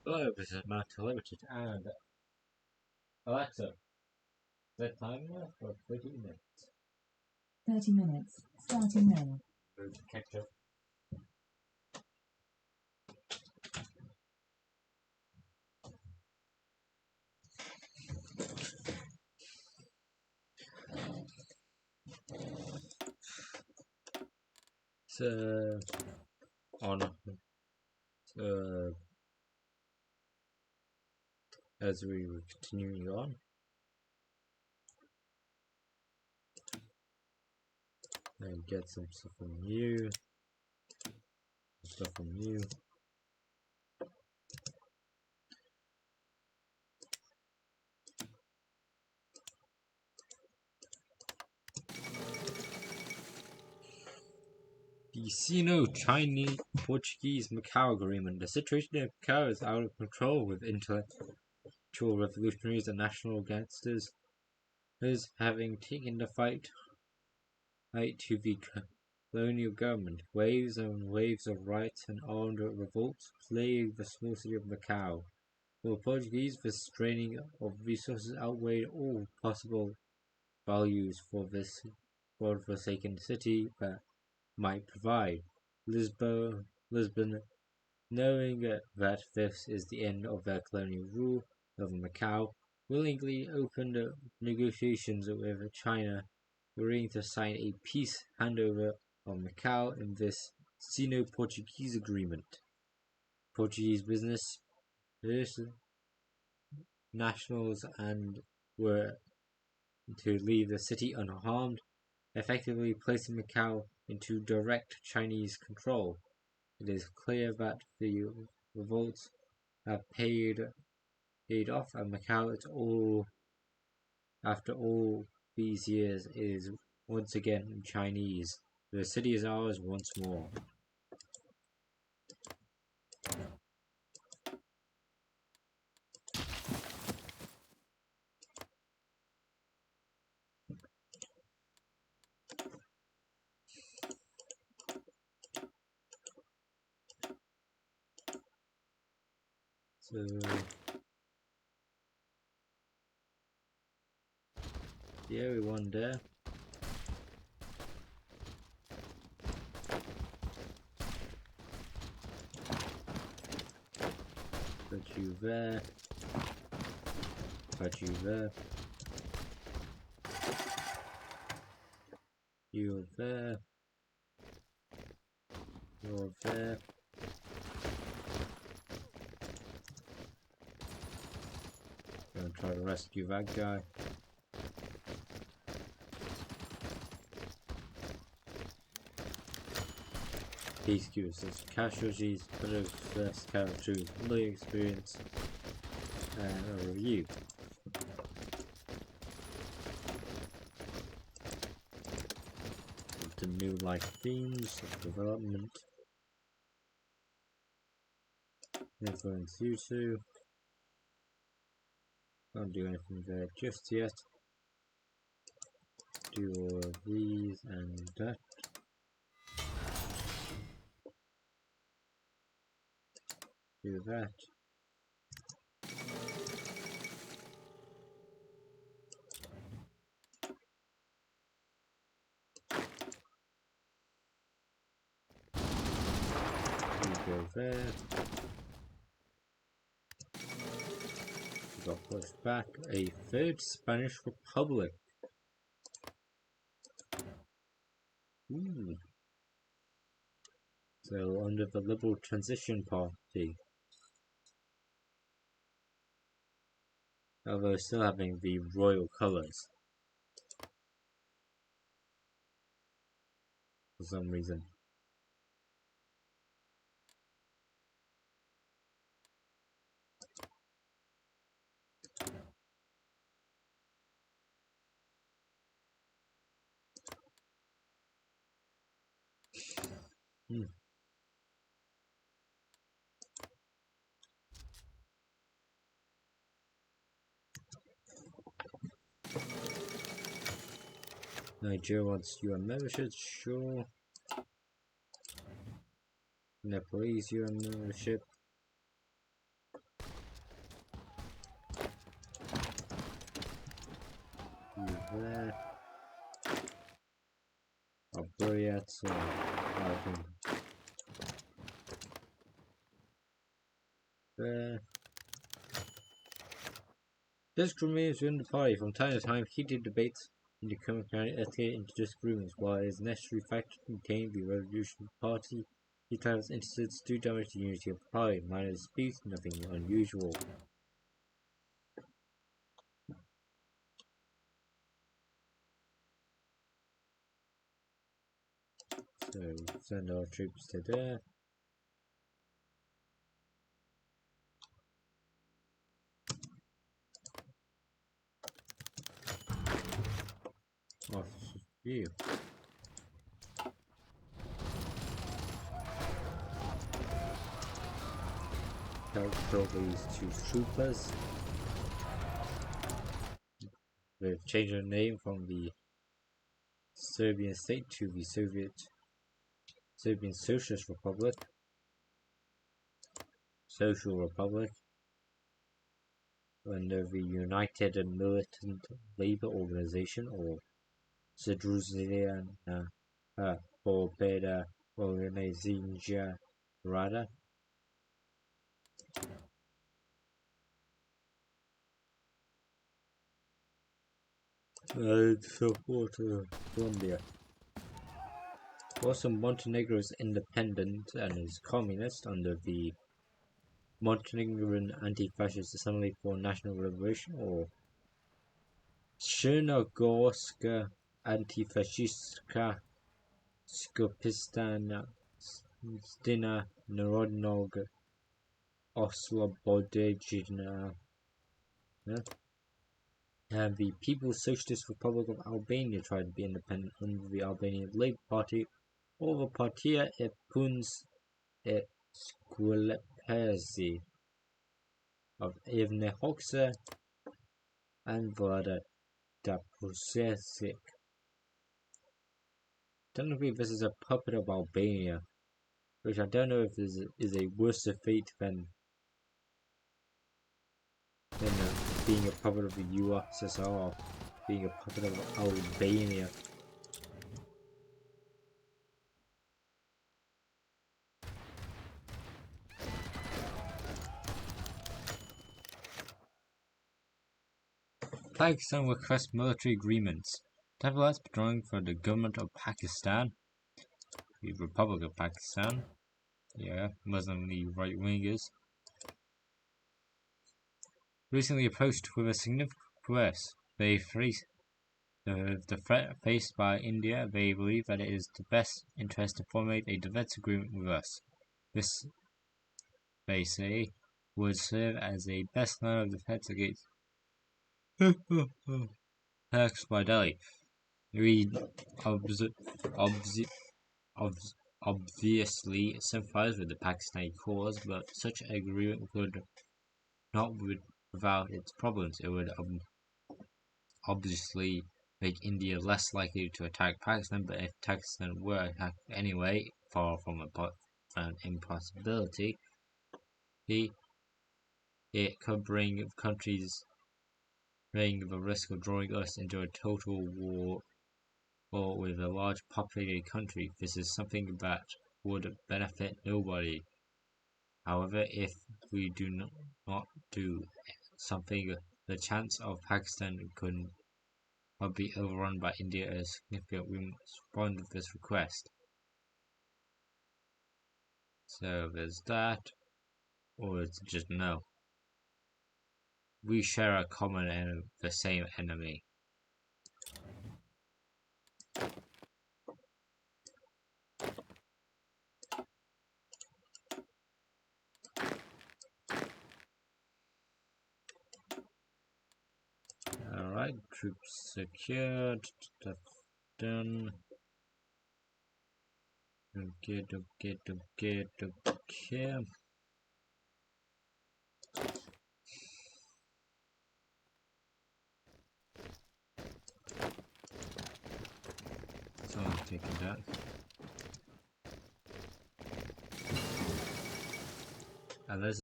Hello, this is Matt Limited and Alexa, set timer for 30 minutes. 30 minutes, starting now. Move to catch up. So, as we were continuing on, and get some stuff from you, The Sino-Chinese Portuguese Macau Agreement. The situation in Macau is out of control, with intellectual revolutionaries and national gangsters having taken the fight to the colonial government. Waves and waves of riots and armed revolts plagued the small city of Macau. For the Portuguese, the straining of resources outweighed all possible values for this God-forsaken city that might provide. Lisbon, knowing that this is the end of their colonial rule over Macau, willingly opened negotiations with China, agreeing to sign a peace handover of Macau in this Sino-Portuguese agreement. Portuguese business nationals and were to leave the city unharmed, effectively placing Macau into direct Chinese control. It is clear that the revolts have paid off, and Macau, after all these years, is once again Chinese. The city is ours once more. So, yeah, we won there. Put you there. Put you there. You're there. You're there. Gonna try to rescue that guy. Peacekeepers, casualties, first characters, military experience, and a review. The new life themes of development. Influence you two. Can't do anything there just yet. Do all of these and that. Do that. You go there. We got pushed back. A third Spanish Republic. Ooh. So under the Liberal Transition Party. Although still having the royal colours. For some reason. Nigeria wants UN membership, sure. Nepalese UN membership. there. Buryats there. This remains within the party. From time to time, heated debates in the current escalate into disagreements. While it is a necessary factor to maintain the Revolutionary Party, these types of incidents do damage the unity of the party. Minor disputes, nothing unusual. So send our troops to there. Officer view. Kill these two troopers. They've changed their name from the Serbian state to the Serbian Socialist Republic. Social Republic. Under the United and Militant Labour Organization, or Združena Pobeda Organizacija Rada. Support Colombia. Also, Montenegro is independent and is communist under the Montenegrin Anti-Fascist Assembly for National Liberation, or Crnogorska Antifascistka Skupština Narodnog Oslobođenja. And the People's Socialist Republic of Albania tried to be independent under the Albanian Labour Party, or the Partia e Puns e Shqipërisë of Ivne Hoxha and Vlada Dapusevic. Technically, this is a puppet of Albania, which I don't know if this is a worse fate than being a puppet of the USSR, being a puppet of Albania. Pakistan requests military agreements. Taliban's drawing for the government of Pakistan, the Republic of Pakistan, Muslim League right wingers, recently approached with a significant request. They face the threat faced by India. They believe that it is the best interest to formulate a defense agreement with us. This, they say, would serve as a best line of defense against attacks by Delhi. We obviously sympathize with the Pakistani cause, but such an agreement would not without its problems. It would obviously make India less likely to attack Pakistan, but if Pakistan were attacked anyway, far from an impossibility, it could bring countries running the risk of drawing us into a total war, or with a large populated country. This is something that would benefit nobody. However, if we do not do something, the chance of Pakistan could be overrun by India is significant. We must respond to this request. So there's that, or it's just no. We share a common enemy, the same enemy. Alright, troops secured, that's done. Okay. Someone's taking that. And there's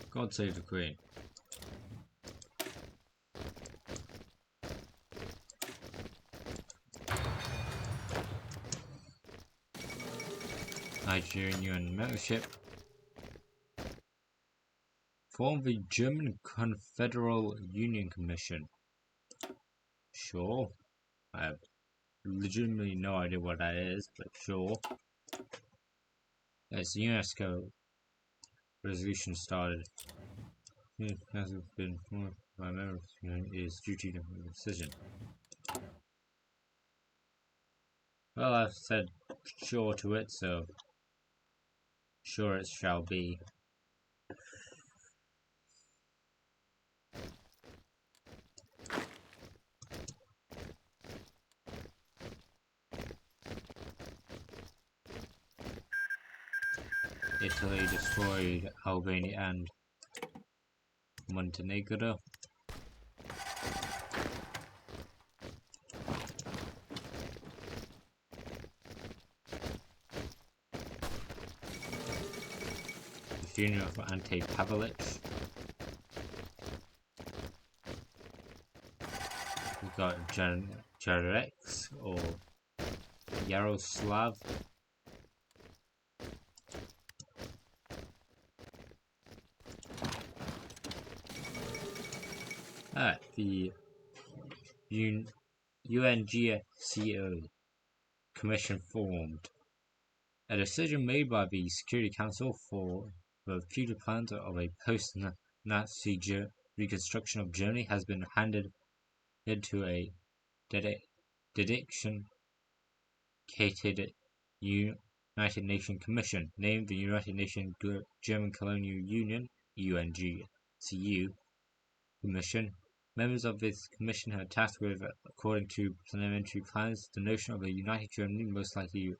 God save the Queen. During UN membership, form the German Confederal Union Commission. Sure. I have legitimately no idea what that is, but sure. As UNESCO resolution started, it has been formed by members is duty to make a decision. Well, I've said sure to it, so sure it shall be. Italy destroyed Albania and Montenegro. The funeral for Ante Pavelic. We got Jarex or Yaroslav. The UNGCO Commission formed. A decision made by the Security Council for the future plans of a post-Nazi reconstruction of Germany has been handed into a dedicated United Nations Commission, named the United Nations German Colonial Union (UNGCU) Commission. Members of this commission are tasked with, according to parliamentary plans, the notion of a united Germany, most likely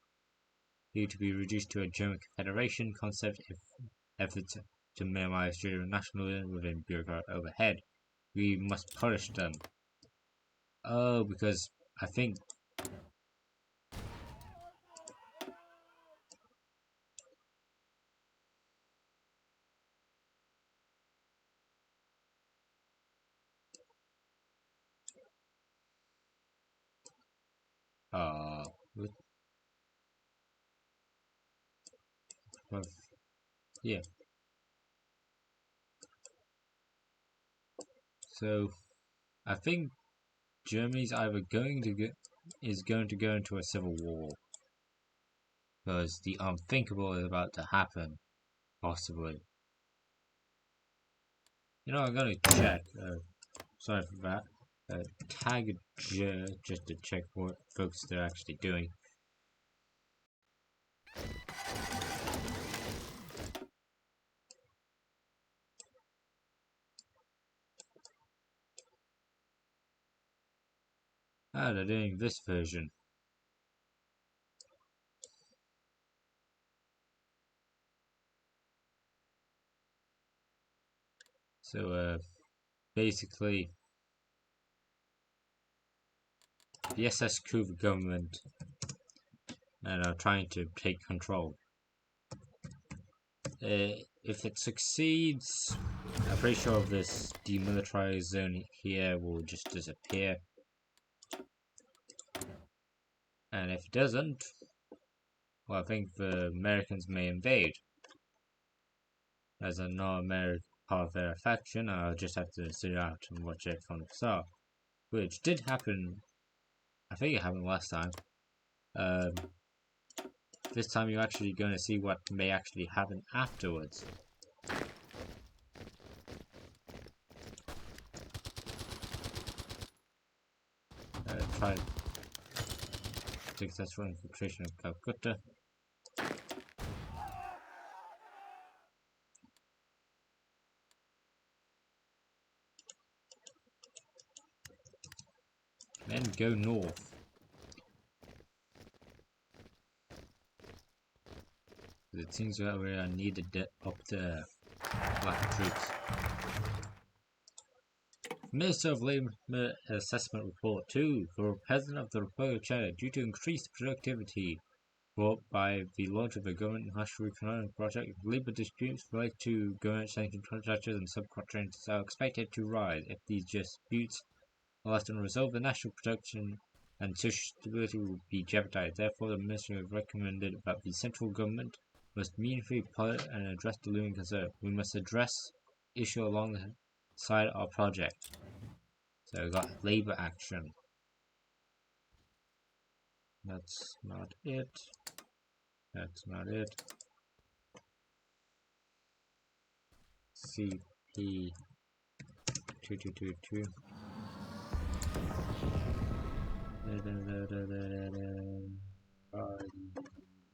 to be reduced to a German Confederation concept if efforts to minimize German nationalism within bureaucratic overhead. We must punish them. Oh, because I think yeah. So I think Germany's either going to go into a civil war, because the unthinkable is about to happen, possibly. You know, I'm gonna check. Sorry for that. Tag just to check what folks they're actually doing. They're doing this version. So, basically, the SS coup government and are trying to take control. If it succeeds, I'm pretty sure this demilitarized zone here will just disappear. And if it doesn't, well, I think the Americans may invade. As a non-American part of their faction, I'll just have to sit out and watch it from the start. Which did happen, I think it happened last time. This time you're actually going to see what may actually happen afterwards. Try successful infiltration of Calcutta. Then go north. It seems that we are needed up there. Lack of troops. Minister of Labour Assessment Report 2 for President of the Republic of China due to increased productivity brought by the launch of the government national economic project. Labour disputes related to government sanctioned contractors and subcontractors are expected to rise. If these disputes are left unresolved, the national production and social stability will be jeopardized. Therefore, the ministry has recommended that the central government must meaningfully pilot and address the looming concern. We must address issue alongside our project. So we got labor action. That's not it. That's not it. CP 2222.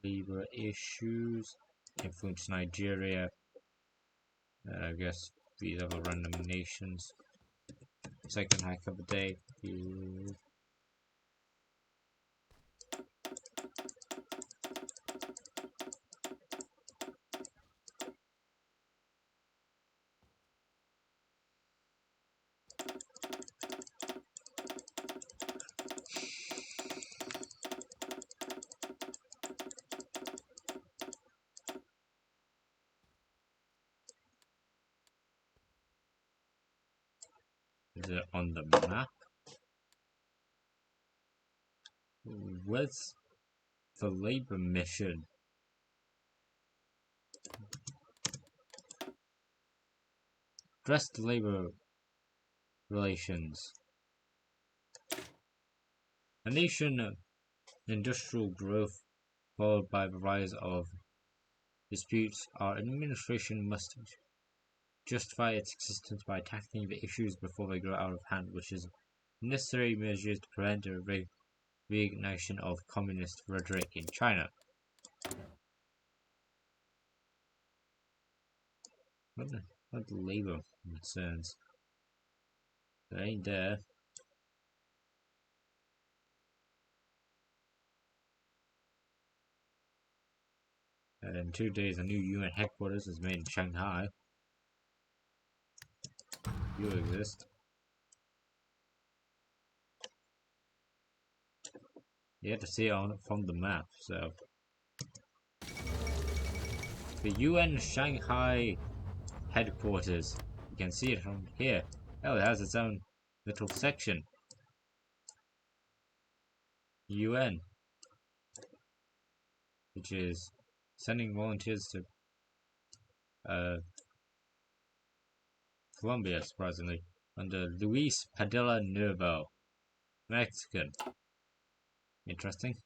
Labor issues influence Nigeria. I guess these other random nations. Second hack of the day is it on the map? Where's the labor mission? Address the labor relations. A nation industrial growth followed by the rise of disputes, our administration must justify its existence by tackling the issues before they grow out of hand, which is necessary measures to prevent the reignition of communist rhetoric in China. What the labor concerns? They ain't there. And in 2 days, a new UN headquarters is made in Shanghai. You exist. You have to see it on from the map. So the UN Shanghai headquarters. You can see it from here. Oh, it has its own little section. UN, which is sending volunteers to Colombia, surprisingly, under Luis Padilla Nuevo, Mexican. Interesting.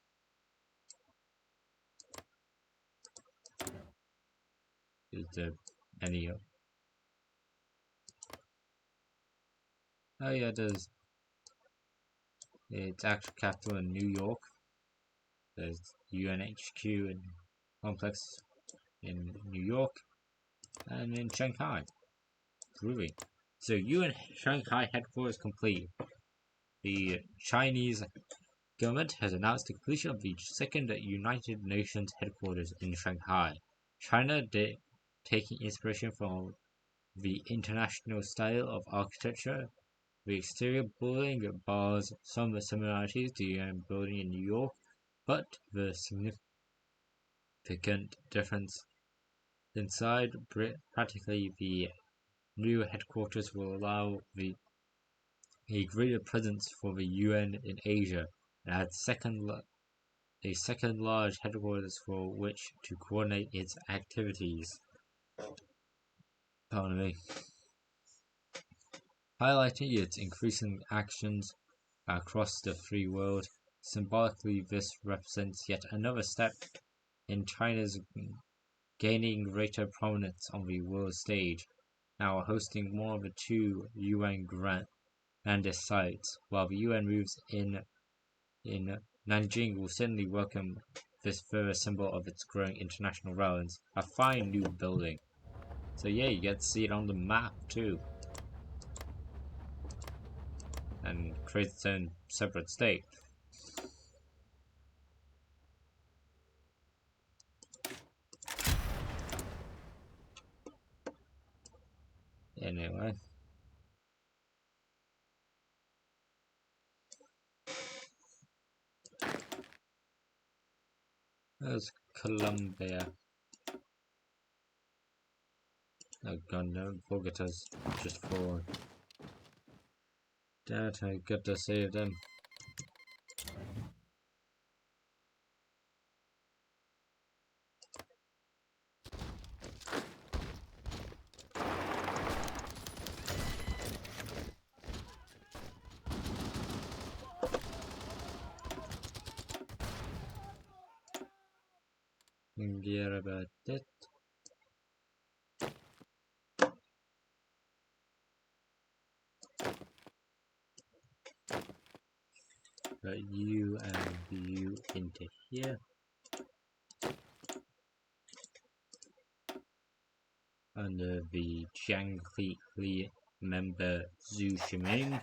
Is there any? Oh yeah, there's its actual capital in New York. There's UNHQ and complex in New York and in Shanghai. Groovy. So UN Shanghai headquarters complete. The Chinese government has announced the completion of the second United Nations headquarters in Shanghai. China, taking inspiration from the international style of architecture, the exterior building bears some similarities to the UN building in New York, but the significant difference inside, practically the new headquarters will allow a greater presence for the UN in Asia and add a second large headquarters for which to coordinate its activities. Pardon me. Highlighting its increasing actions across the free world, symbolically this represents yet another step in China's gaining greater prominence on the world stage, now hosting one of the 2 UN grandest sites, while the UN moves in Nanjing will certainly welcome this further symbol of its growing international relevance, a fine new building. So yeah, you get to see it on the map too. And create its own separate state. Anyway. There's Colombia. Oh god, no, Bogota's just fallen. Damn it, I got to save them. Forget about that. Put you and you into here. Under the Jiang Li member Zhu Shiming.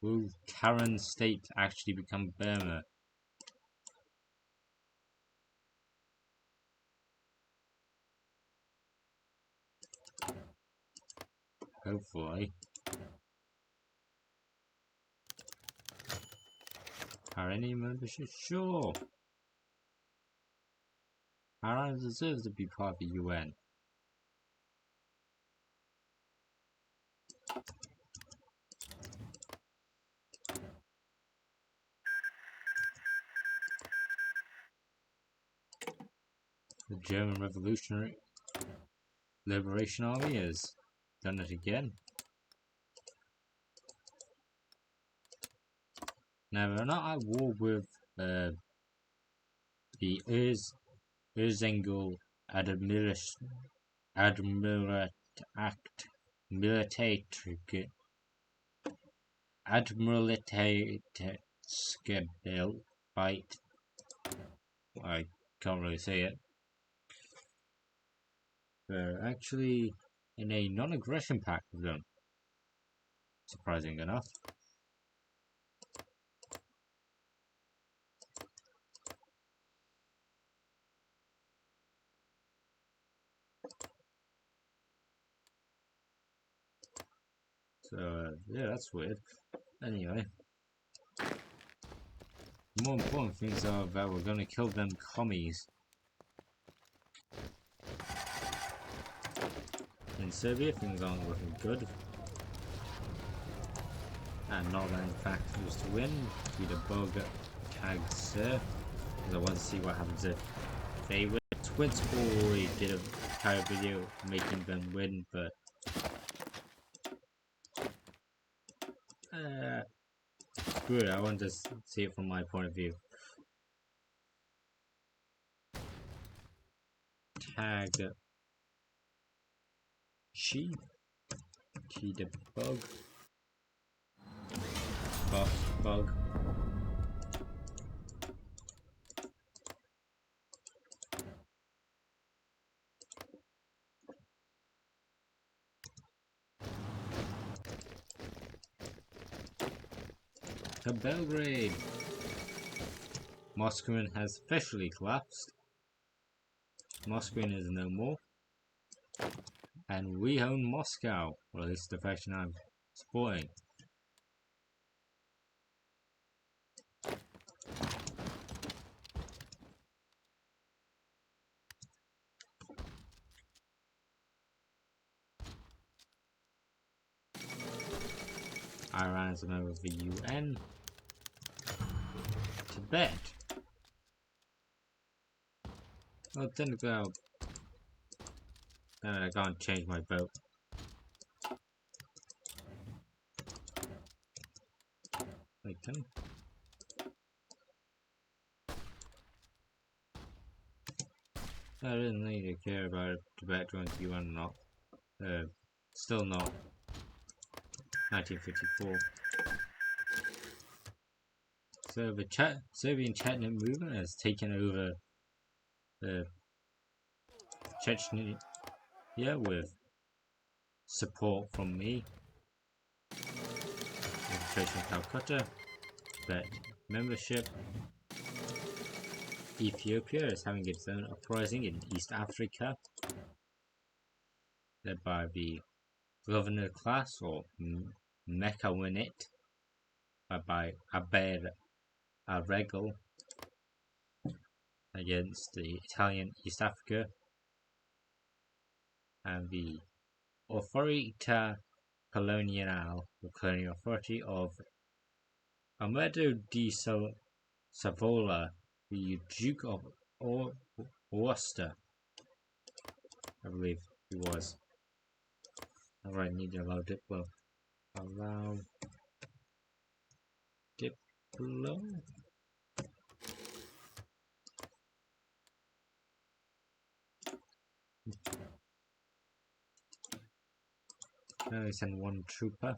Will Karen state actually become Burma? Hopefully. Are any membership? Sure. Iran deserves to be part of the UN. The German Revolutionary Liberation Army has done it again. Now they're not at war with the Erzengel Admirat Act Military Admiralitetsgebiet fight. I can't really say it. They're actually in a non-aggression pact with them. Surprising enough. So yeah, that's weird. Anyway, the more important things are that we're gonna kill them commies. In Serbia, things aren't looking good. And Northern fact was to win. Be the bug tagged Sir. Because I want to see what happens if they win. Twins already did a entire video making them win, but screw it, I want to see it from my point of view. Tag she the bug bug. To Belgrade. Moscow has officially collapsed. Moscow is no more. And we own Moscow. Or at least the faction I'm supporting. Iran is a member of the UN. Tibet. Oh, technically I can't change my vote. Like them. I didn't need to care about if Tibet joins the UN or not. Still not. 1954. So the Serbian Chechnya movement has taken over Chechnya with support from me. Infiltration of Calcutta, but membership. Ethiopia is having its own uprising in East Africa. led by the governor class, or Mecawinit, led by Aber Arregel, against the Italian East Africa, and the Autorita Colonial, the colonial authority of Amedeo di Savola, the Duke of Worcester, I believe he was. Alright, need to allow Diplo. Allow Diplo. Now I send one trooper,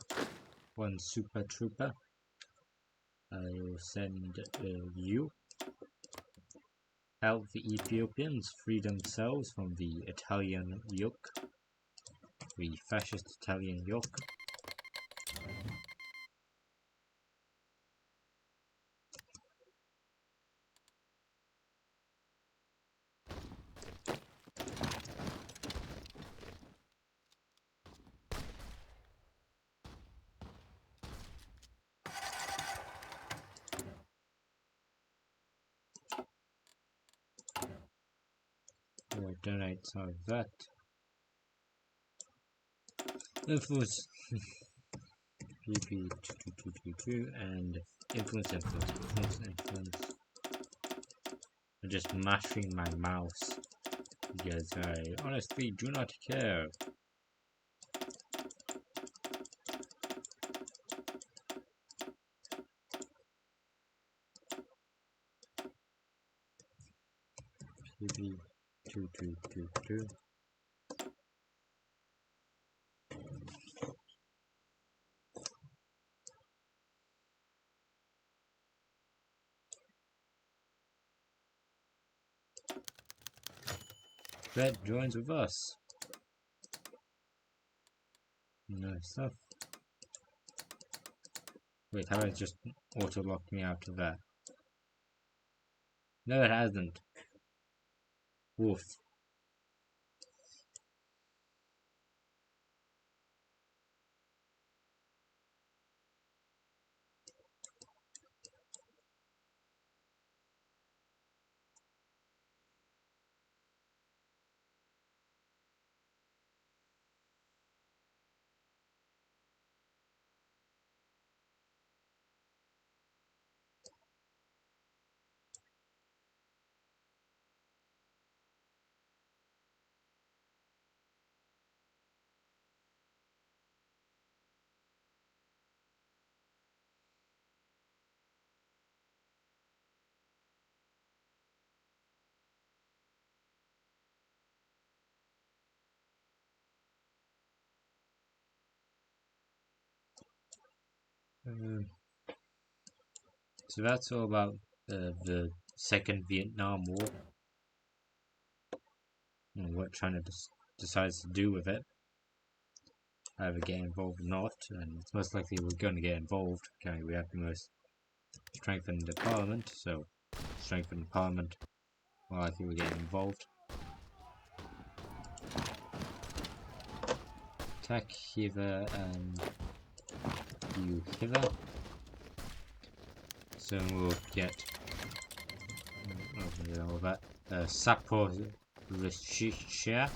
one super trooper. I will send you. Help the Ethiopians free themselves from the Italian yoke, the fascist Italian yoke. We'll donate some of that. Influence PP2222 and influence. I'm just mashing my mouse because I honestly do not care. PP2222. Red joins with us. Nice stuff. Wait, how did it just auto-lock me out of that? No, it hasn't. Woof. So that's all about the Second Vietnam War and what China decides to do with it. Either get involved or not, and it's most likely we're going to get involved. Okay, we have the most strengthened parliament, so strengthened parliament, more likely we're getting involved. Attack hither and you hither. So we'll get all that. Saporishia.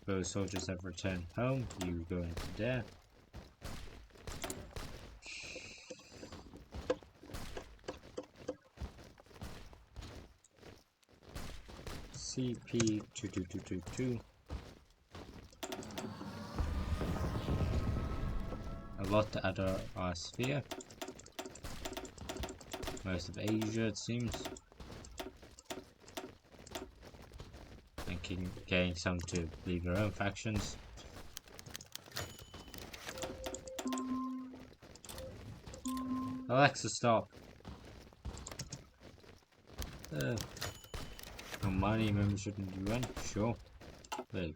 Those soldiers have returned home. You go into there. CP2222. A lot to add our sphere. Most of Asia, it seems. And getting some to leave their own factions. Alexa, stop. Money membership in the UN? Sure. Wait.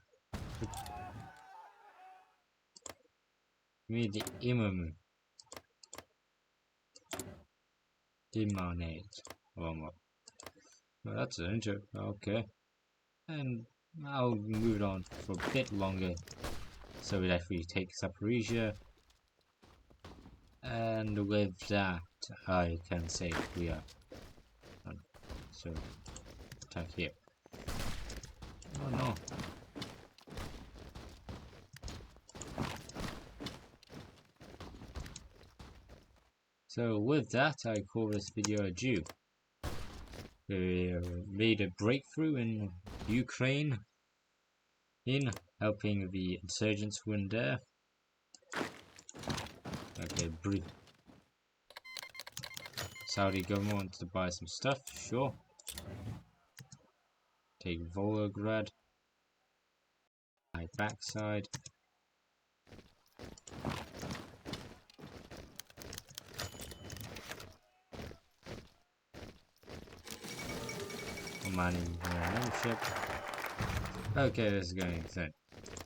Give me the imam. Demonate. Oh, well, that's an intro. Okay. And I'll move it on for a bit longer. So it actually takes Zaporizhia. And with that, I can say we are done. So, attack here. Oh no. So with that, I call this video a due. We made a breakthrough in Ukraine in helping the insurgents win there. Okay, Saudi government wants to buy some stuff, sure. Take Volgograd. My backside. Mining membership. Okay, this is going insane.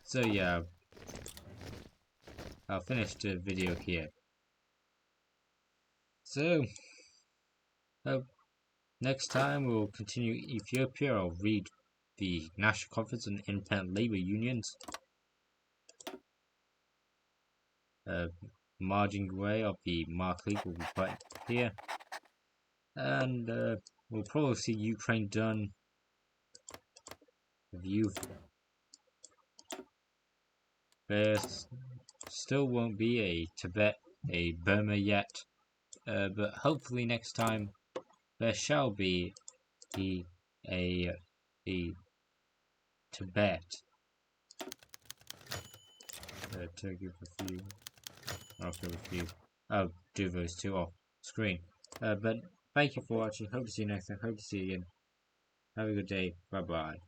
So yeah, I'll finish the video here. So, next time we'll continue Ethiopia. I'll read the National Conference and Independent Labour Unions. Margin way of the Mark League will be put here. And we'll probably see Ukraine done. Review. There still won't be a Tibet, a Burma yet. But hopefully next time there shall be a Tibet. Turkey for few. Okay, with you. I'll do those two off screen. But thank you for watching. Hope to see you next time. Hope to see you again. Have a good day. Bye bye.